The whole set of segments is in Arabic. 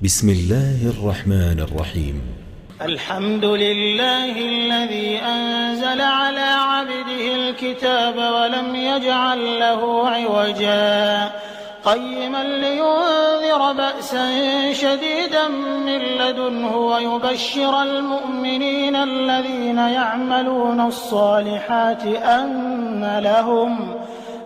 بسم الله الرحمن الرحيم. الحمد لله الذي أنزل على عبده الكتاب ولم يجعل له عوجا قيما لينذر بأسا شديدا من لدنه ويبشر المؤمنين الذين يعملون الصالحات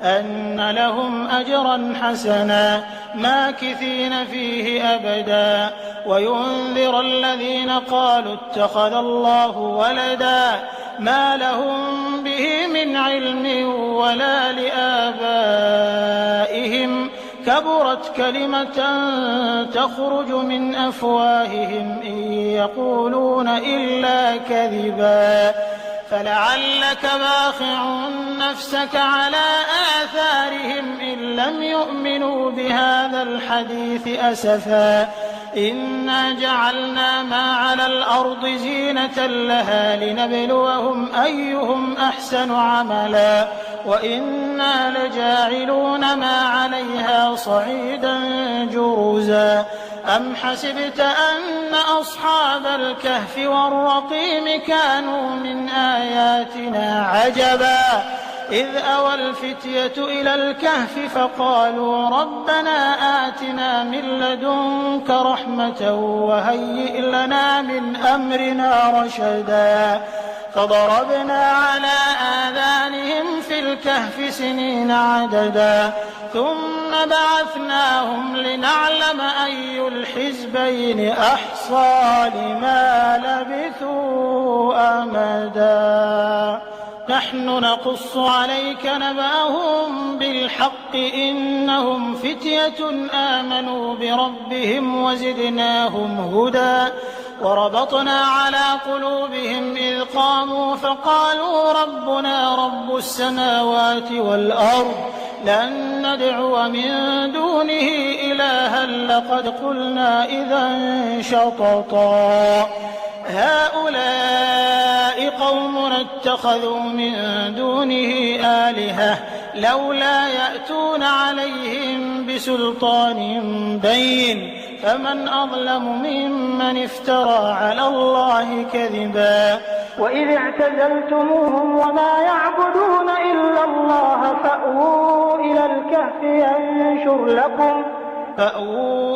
أن لهم أجرا حسنا ماكثين فيه أبدا وينذر الذين قالوا اتخذ الله ولدا ما لهم به من علم ولا لآبائهم كبرت كلمة تخرج من أفواههم إن يقولون إلا كذبا فلعلك باخع نفسك على آثارهم إن لم يؤمنوا بهذا الحديث أسفا إنا جعلنا ما على الأرض زينة لها لنبلوهم أيهم أحسن عملا وإنا لجاعلون ما عليها صعيدا جرزا أم حسبت أن أصحاب الكهف والرقيم كانوا من آياتنا عجبا إذ أوى الفتية إلى الكهف فقالوا ربنا آتنا من لدنك رحمة وهيئ لنا من أمرنا رشدا فضربنا على آذانهم في الكهف سنين عددا ثم بعثناهم لنعلم أي الحزبين أحصى لما لبثوا أمدا نحن نقص عليك نبأهم بالحق إنهم فتية آمنوا بربهم وزدناهم هدى وربطنا على قلوبهم إذ قاموا فقالوا ربنا رب السماوات والأرض لن ندعو من دونه إلها لقد قلنا إذا شططا هؤلاء قومنا اتخذوا من دونه آلهة لولا يأتون عليهم بسلطان بين فمن أظلم ممن افترى على الله كذبا وإذ اعتزلتموهم وما يعبدون إلا الله فأووا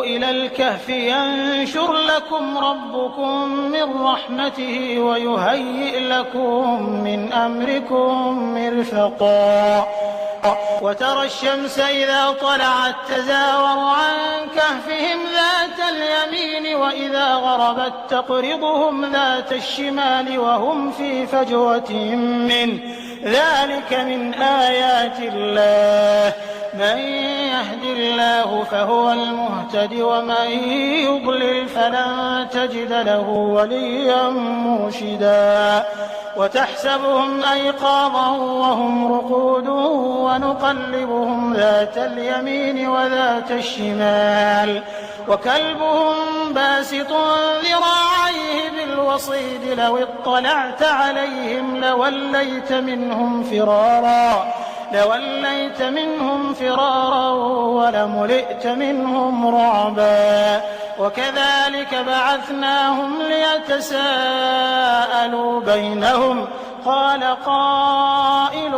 إلى الكهف ينشر لكم ربكم من رحمته ويهيئ لكم من أمركم مرفقا وترى الشمس إذا طلعت تزاور عن كهفهم ذات اليمين وإذا غربت تقرضهم ذات الشمال وهم في فجوة منه ذلك من آيات الله من يهد الله فهو المهتد ومن يضلل فلن تجد له وليا مرشدا وتحسبهم أيقاظا وهم رقود ونقلبهم ذات اليمين وذات الشمال وكلبهم باسط ذراعيه بالوصيد لو اطلعت عليهم لوليت منهم فرارا ولملئت منهم رعبا وكذلك بعثناهم ليتساءلوا بينهم قال قائل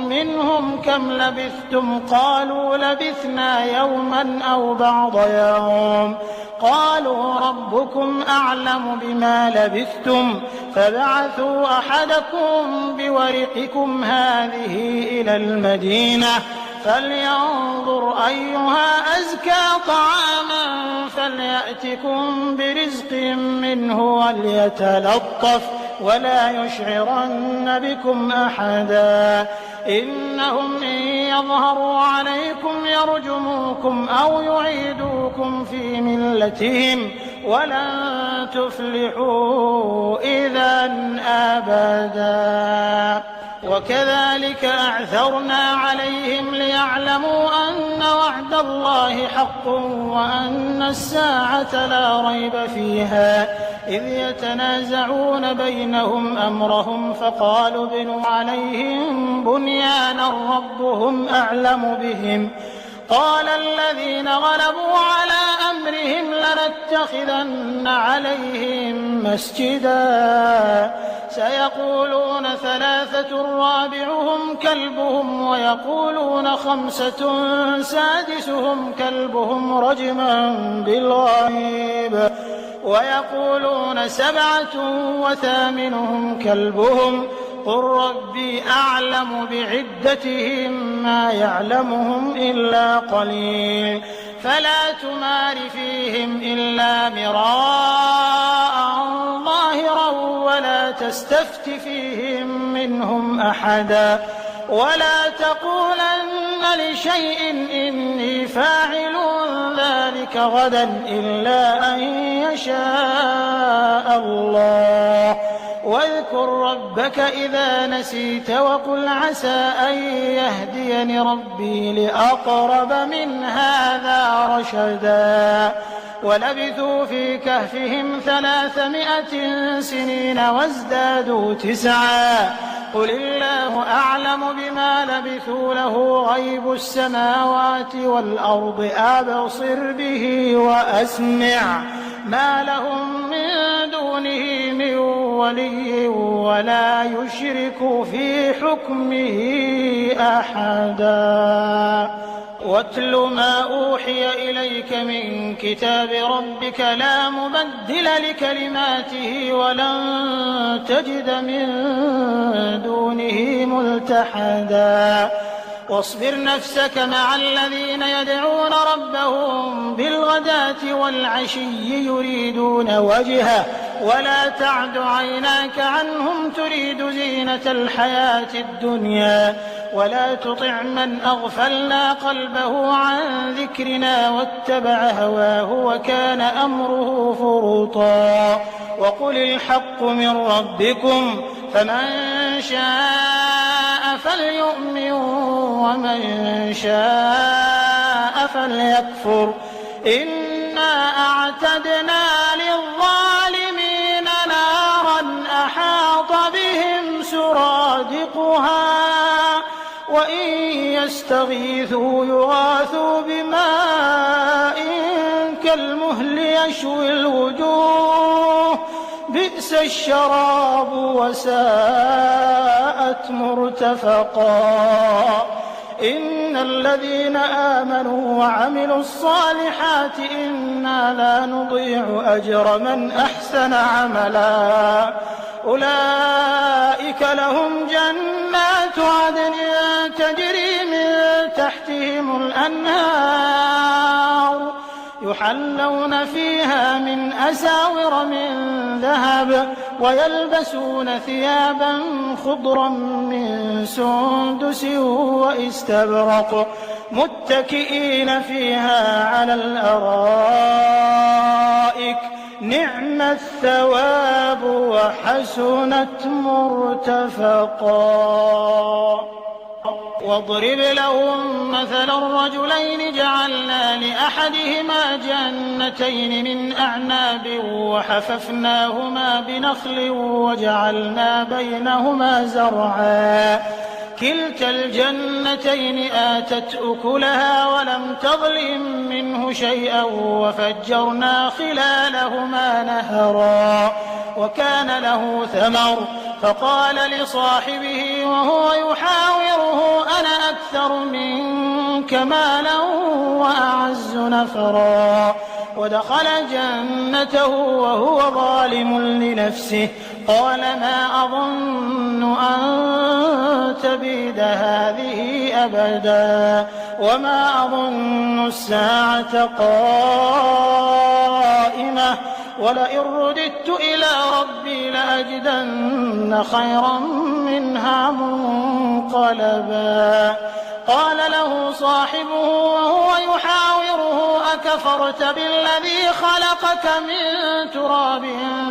منهم كم لبثتم قالوا لبثنا يوما أو بعض يوم قالوا ربكم أعلم بما لبثتم فابعثوا أحدكم بورقكم هذه إلى المدينة فلينظر أيها أزكى طعاما فليأتكم برزق منه وليتلطف ولا يشعرن بكم أحدا إنهم إن يظهروا عليكم يرجموكم أو يعيدوكم في ملتهم ولن تفلحوا إذا أبدا وكذلك أعثرنا عليهم ليعلموا أن وعد الله حق وأن الساعة لا ريب فيها إذ يتنازعون بينهم أمرهم فقالوا ابنوا عليهم بنيانا ربهم أعلم بهم قال الذين غلبوا على أمرهم أمرهم لنتخذن عليهم مسجدا سيقولون 3 رابعهم كلبهم ويقولون 5 سادسهم كلبهم رجما بالغيب ويقولون 7 وثامنهم كلبهم قل ربي أعلم بعدتهم ما يعلمهم إلا قليل فلا تمار فيهم إلا مراء ظاهرا ولا تستفت فيهم منهم أحدا ولا تقولن لشيء إني فاعل ذلك غدا إلا أن يشاء الله واذكر ربك إذا نسيت وقل عسى أن يهديني ربي لأقرب من هذا رشدا ولبثوا في كهفهم 300 سنين وازدادوا 9 قل الله أعلم بما لبثوا له غيب السماوات والأرض أبصر به وأسمع ما لهم من دونه من ولي ولا يشرك في حكمه أحدا واتل ما أوحي إليك من كتاب ربك لا مبدل لكلماته ولن تجد من دونه ملتحدا واصبر نفسك مع الذين يدعون ربهم بالغداة والعشي يريدون وجهه ولا تعد عيناك عنهم تريد زينة الحياة الدنيا ولا تطع من أغفلنا قلبه عن ذكرنا واتبع هواه وكان أمره فرطا وقل الحق من ربكم فمن شاء فليؤمن ومن شاء فليكفر إنا أعتدنا للظالمين نارا أحاط بهم سرادقها وإن يستغيثوا يغاثوا بماء كالمهل يشوي الوجوه بئس الشراب وساءت مرتفقا إن الذين آمنوا وعملوا الصالحات إنا لا نضيع أجر من أحسن عملا أولئك لهم جنات عدن تجري من تحتهم الأنهار يحلون فيها من أساور من ذهب ويلبسون ثيابا خضرا من سندس واستبرق متكئين فيها على الأرائك نعم الثواب وحسنت مرتفقا واضرب لهم مثلا الرجلين جعلنا لأحدهما جنتين من أعناب وحففناهما بنخل وجعلنا بينهما زرعا كلتا الجنتين آتت أكلها ولم تظلم منه شيئا وفجرنا خلالهما نهرا وكان له ثمر فقال لصاحبه وهو يحاوره أنا أكثر منك مالا وأعز نفرا ودخل جنته وهو ظالم لنفسه قال ما أظن أن تبيد هذه أبدا وما أظن الساعة قائمة ولئن رددت إلى ربي لأجدن خيرا منها منقلبا قال له صاحبه وهو يحاوره أكفرت بالذي خلقك من تراب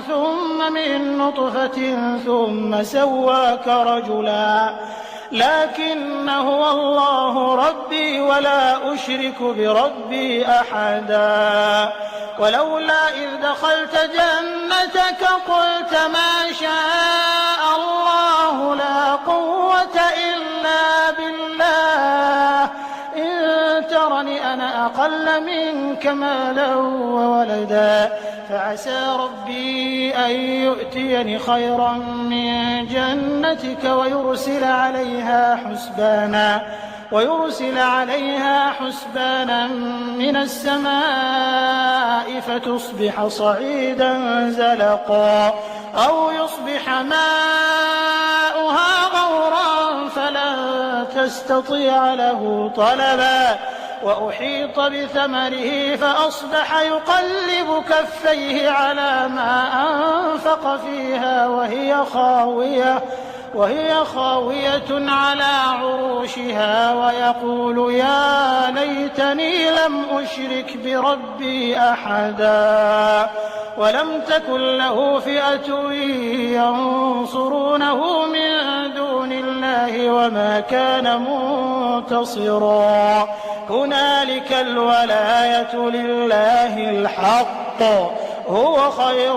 ثم من نطفة ثم سواك رجلا لكن هو الله ربي ولا أشرك بربي أحدا ولولا إذ دخلت جنتك قلت ما شاء الله لا قوة إلا بالله إن ترني أنا أقل أضل منك مالا وولدا فعسى ربي أن يؤتيني خيرا من جنتك ويرسل عليها حسبانا من السماء فتصبح صعيدا زلقا أو يصبح ماؤها غورا فلن تستطيع له طلبا وأحيط بثمره فأصبح يقلب كفيه على ما أنفق فيها وهي خاوية على عروشها ويقول يا ليتني لم أشرك بربي أحدا ولم تكن له فئة ينصرونه من دون الله وما كان منتصرا هنالك الولاية لله الحق هو خير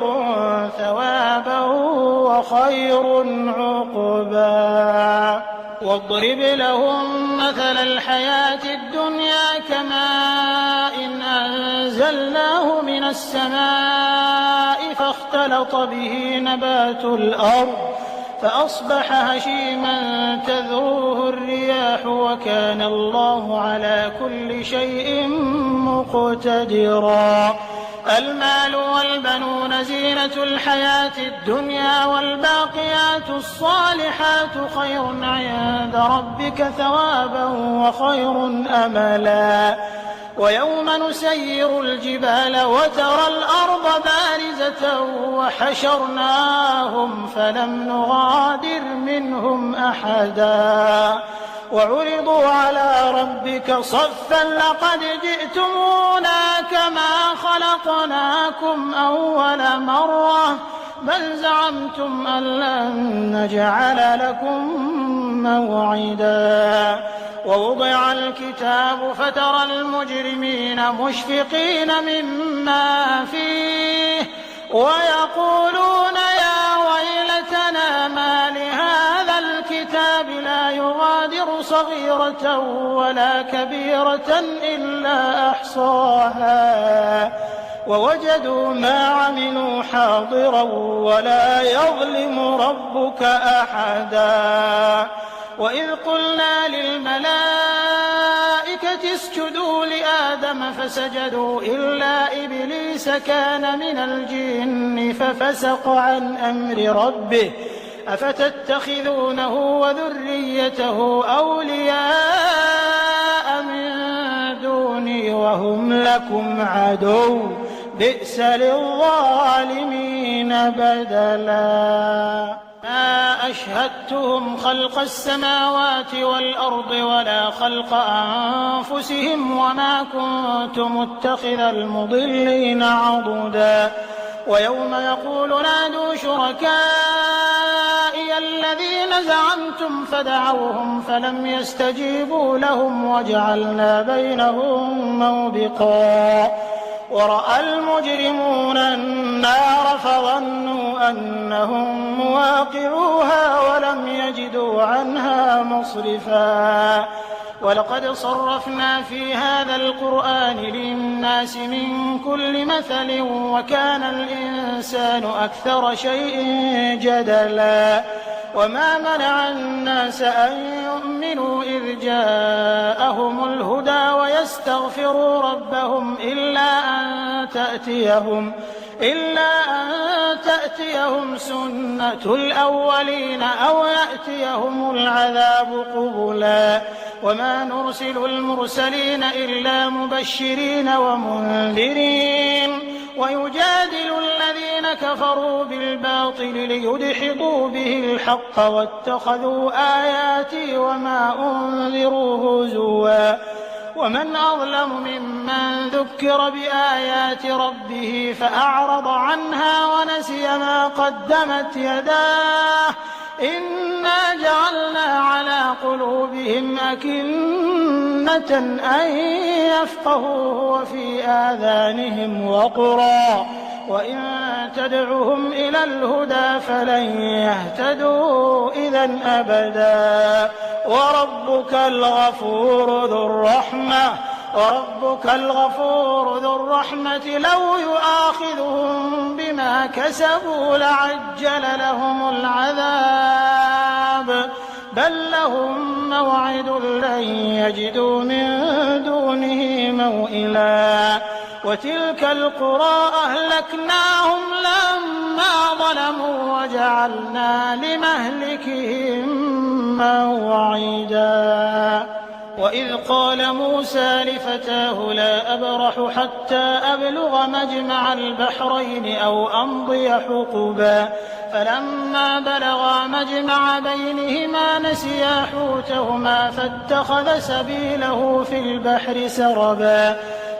ثوابا وخير عقبا واضرب لهم مثل الحياة الدنيا كماء إن أنزلناه من السماء فاختلط به نبات الأرض فأصبح هشيما تذروه الرياح وكان الله على كل شيء مقتدرا المال والبنون زينة الحياة الدنيا والباقيات الصالحات خير عند ربك ثوابا وخير أملا ويوم نسير الجبال وترى الأرض بارزة وحشرناهم فلم نغادر منهم أحدا وعرضوا على ربك صفا لقد جئتمونا كما خلقناكم أول مرة بل زعمتم أن لن نجعل لكم موعدا ووضع الكتاب فترى المجرمين مشفقين مما فيه ويقولون يا ويلتنا ما لهذا الكتاب لا يغادر صغيرة ولا كبيرة إلا أحصاها ووجدوا ما عملوا حاضرا ولا يظلم ربك أحدا وإذ قلنا للملائكة اسجدوا لآدم فسجدوا إلا إبليس كان من الجن ففسق عن أمر ربه أفتتخذونه وذريته أولياء من دوني وهم لكم عدو بئس للظالمين بدلا ما أشهدتهم خلق السماوات والأرض ولا خلق أنفسهم وما كنت متخذ المضلين عضدا ويوم يقول نادوا شركائي الذين زعمتم فدعوهم فلم يستجيبوا لهم وجعلنا بينهم موبقا ورأى المجرمون النار فظنوا أنهم مواقعوها ولم يجدوا عنها مصرفا ولقد صرفنا في هذا القرآن للناس من كل مثل وكان الإنسان أكثر شيء جدلا وما منع الناس أن يؤمنوا إذ جاءهم الهدى ويستغفروا ربهم إلا أن تأتيهم سنة الأولين أو يأتيهم العذاب قبلا وما نرسل المرسلين إلا مبشرين ومنذرين ويجادل الذين كفروا بالباطل ليدحضوا به الحق واتخذوا آياتي وما أنذروا هزوا ومن أظلم ممن ذكر بآيات ربه فأعرض عنها ونسي ما قدمت يداه إنا جعلنا على قلوبهم أكنة أن يفقهوه وفي آذانهم وقرا وإن تدعهم إلى الهدى فلن يهتدوا إذا أبدا وربك الغفور ذو الرحمة وربك الغفور ذو الرحمة لو يؤاخذهم بما كسبوا لعجل لهم العذاب بل لهم موعد لن يجدوا من دونه موئلا وتلك القرى أهلكناهم لما ظلموا وجعلنا لمهلكهم موعدا وإذ قال موسى لفتاه لا أبرح حتى أبلغ مجمع البحرين أو أمضي حقبا فلما بلغا مجمع بينهما نسيا حوتهما فاتخذ سبيله في البحر سربا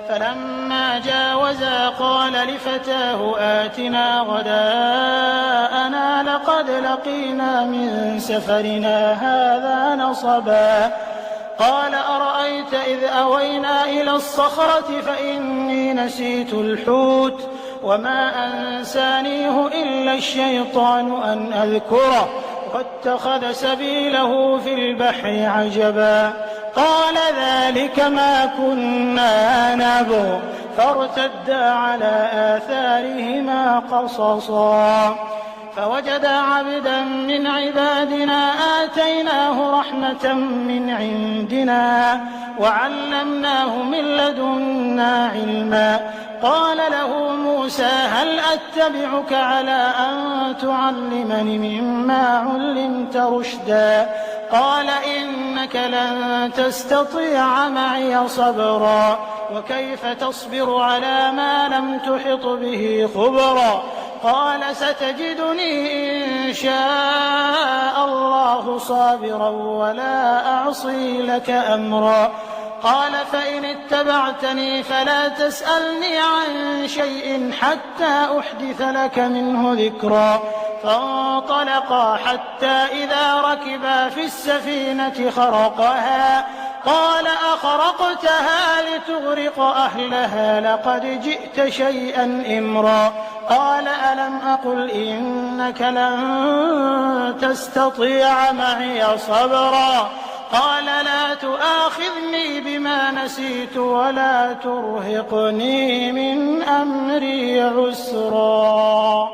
فلما جاوزا قال لفتاه آتنا غداءنا لقد لقينا من سفرنا هذا نصبا قال أرأيت إذ أوينا إلى الصخرة فإني نسيت الحوت وما أنسانيه إلا الشيطان أن أذكره واتخذ سبيله في البحر عجبا قال ذلك ما كنا نبغ فارتدا على آثارهما قصصا فوجدا عبدا من عبادنا آتيناه رحمة من عندنا وعلمناه من لدنا علما قال له موسى هل أتبعك على أن تعلمني مما علمت رشدا قال إنك لن تستطيع معي صبرا وكيف تصبر على ما لم تحط به خبرا قال ستجدني إن شاء الله صابرا ولا أعصي لك أمرا قال فإن اتبعتني فلا تسألني عن شيء حتى أحدث لك منه ذكرا فانطلقا حتى إذا ركبا في السفينة خرقها قال أخرقتها لتغرق أهلها لقد جئت شيئا إمرا قال ألم أقل إنك لن تستطيع معي صبرا قال لا تؤاخذني بما نسيت ولا ترهقني من أمري عسرا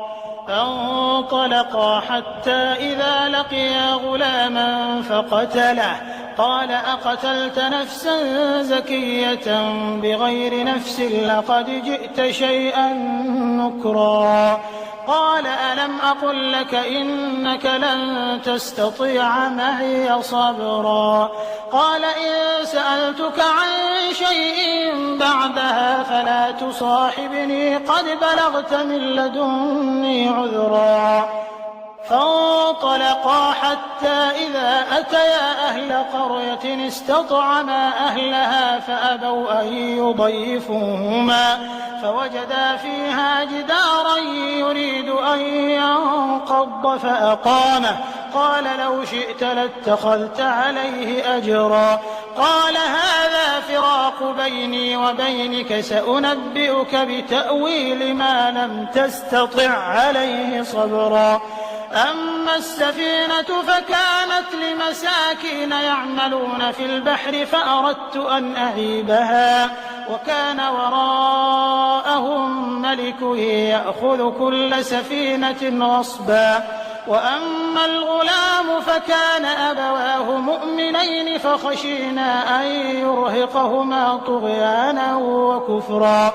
فانطلقا حتى إذا لقيا غلاما فقتله قال أقتلت نفسا زكية بغير نفس لقد جئت شيئا نكرا قال ألم أقل لك إنك لن تستطيع معي صبرا قال إن سألتك عن شيء بعدها فلا تصاحبني قد بلغت من لدني عذرا فانطلقا حتى إذا أتيا أهل قرية استطعما أهلها فأبوا أن يضيفوهما فوجدا فيها جدارا يريد أن ينقض فأقامه قال لو شئت لاتخذت عليه أجرا قال هذا فراق بيني وبينك سأنبئك بتأويل ما لم تستطع عليه صبرا أما السفينة فكانت لمساكين يعملون في البحر فأردت أن أعيبها وكان وراءهم ملك يأخذ كل سفينة غصبا وأما الغلام فكان أبواه مؤمنين فخشينا أن يرهقهما طغيانا وكفرا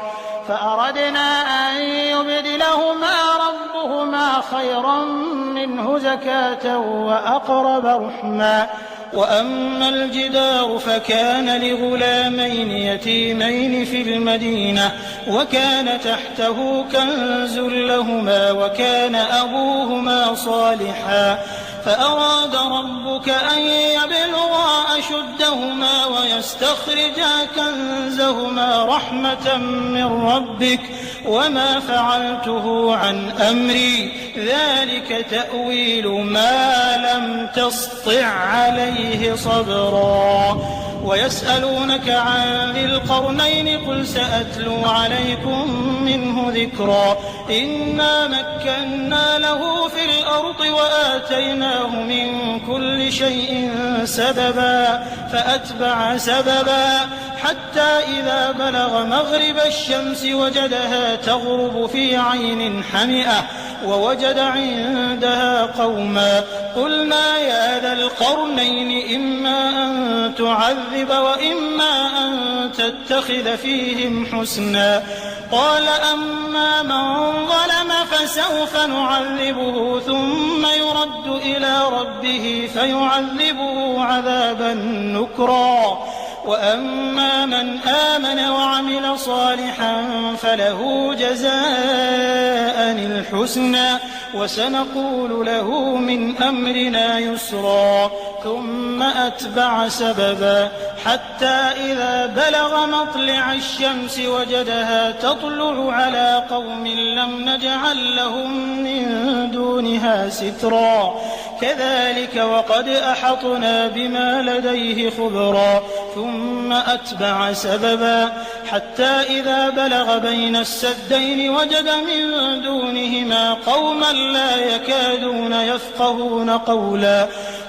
فأردنا أن يبدلهما ربهما خيرا منه زكاة وأقرب رحما وأما الجدار فكان لغلامين يتيمين في المدينة وكان تحته كنز لهما وكان أبوهما صالحا فأراد ربك أن يبلغا أشدهما ويستخرجا كنزهما رحمة من ربك وما فعلته عن أمري ذلك تأويل ما لم تسطع عليه صبرا ويسألونك عن ذي القرنين قل سأتلو عليكم منه ذكرا إنا مكنا له في الأرض وآتيناه من كل شيء سببا فأتبع سببا حتى إذا بلغ مغرب الشمس وجدها تغرب في عين حمئة ووجد عندها قوما قلنا يا ذا القرنين إما أن تعذب وإما أن تتخذ فيهم حسنا قال أما من ظلم فسوف نعذبه ثم يرد إلى ربه فيعذبه عذابا نكرا وأما من آمن وعمل صالحا فله جزاء الحسنى وسنقول له من أمرنا يسرا ثم أتبع سببا حتى إذا بلغ مطلع الشمس وجدها تطلع على قوم لم نجعل لهم من دونها سترا كذلك وقد أحطنا بما لديه خبرا ثم أتبع سببا حتى إذا بلغ بين السدين وجد من دونهما قوما لا يكادون يفقهون قولا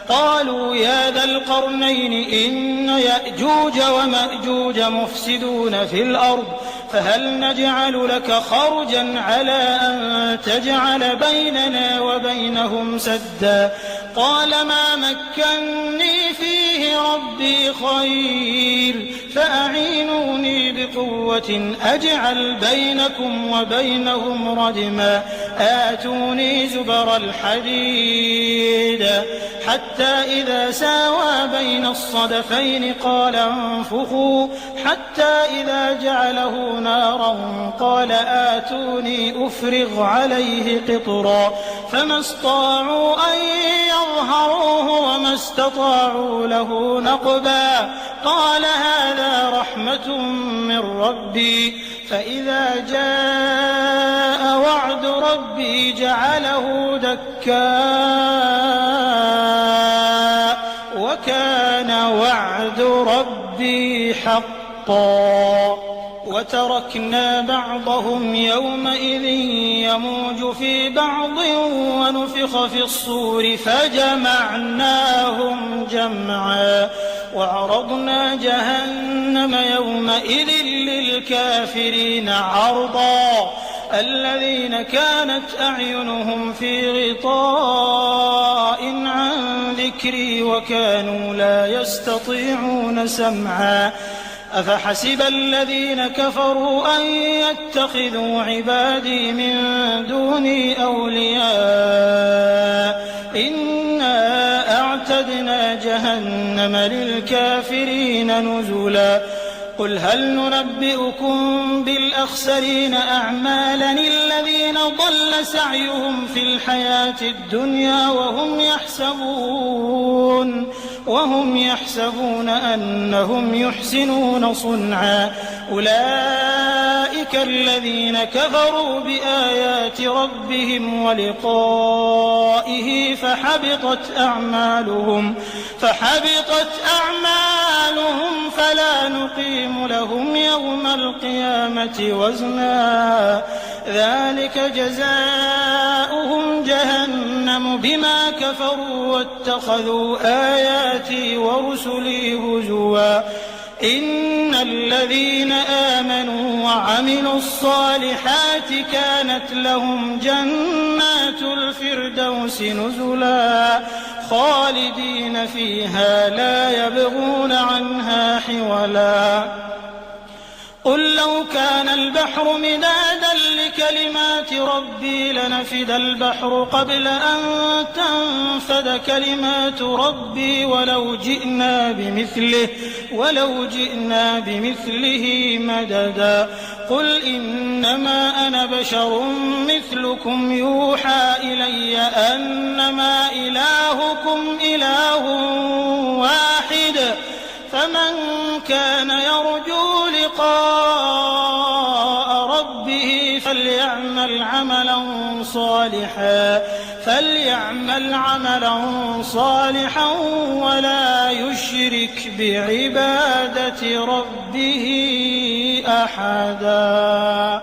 قالوا يا ذا القرنين إن يأجوج ومأجوج مفسدون في الأرض فهل نجعل لك خرجا على أن تجعل بيننا وبينهم سدا قال ما مكني فيه ربي خير فأعينوني بقوة أجعل بينكم وبينهم ردما آتوني زبر الحديد حتى إذا ساوى بين الصدفين قال انفخوا حتى إذا جعله نارا قال آتوني أفرغ عليه قطرا فما استطاعوا أن يظهروه وما استطاعوا له نقبا قال هذا رحمة من ربي فإذا جاء وعد ربي جعله دكاء وكان وعد ربي حقا وتركنا بعضهم يومئذ يموج في بعض ونفخ في الصور فجمعناهم جمعا وعرضنا جهنم يومئذ للكافرين عرضا الذين كانت أعينهم في غطاء عن ذكري وكانوا لا يستطيعون سمعا أفحسب الذين كفروا أن يتخذوا عبادي من دوني أولياء إنا أعتدنا جهنم للكافرين نزلا قل هل ننبئكم بالأخسرين أعمالا الذين ضل سعيهم في الحياة الدنيا وهم يحسبون أنهم يحسنون صنعا أولئك الذين كفروا بآيات ربهم ولقائه فحبطت أعمالهم فلا نقيم لهم يوم القيامة وزنا ذلك جزاؤهم جهنم بما كفروا واتخذوا آياتي ورسلي هزوا إن الذين آمنوا وعملوا الصالحات كانت لهم جنات الفردوس نزلا خالدين فيها لا يبغون عنها حولا قل لو كان البحر مدادا لكلمات ربي لنفد البحر قبل أن تنفد كلمات ربي ولو جئنا بمثله مددا قل إنما أنا بشر مثلكم يوحى إلي أنما إلهكم إله واحد فمن كان يرجو لقاء ربه فليعمل عملا صالحا ولا يشرك بعبادة ربه أحدا.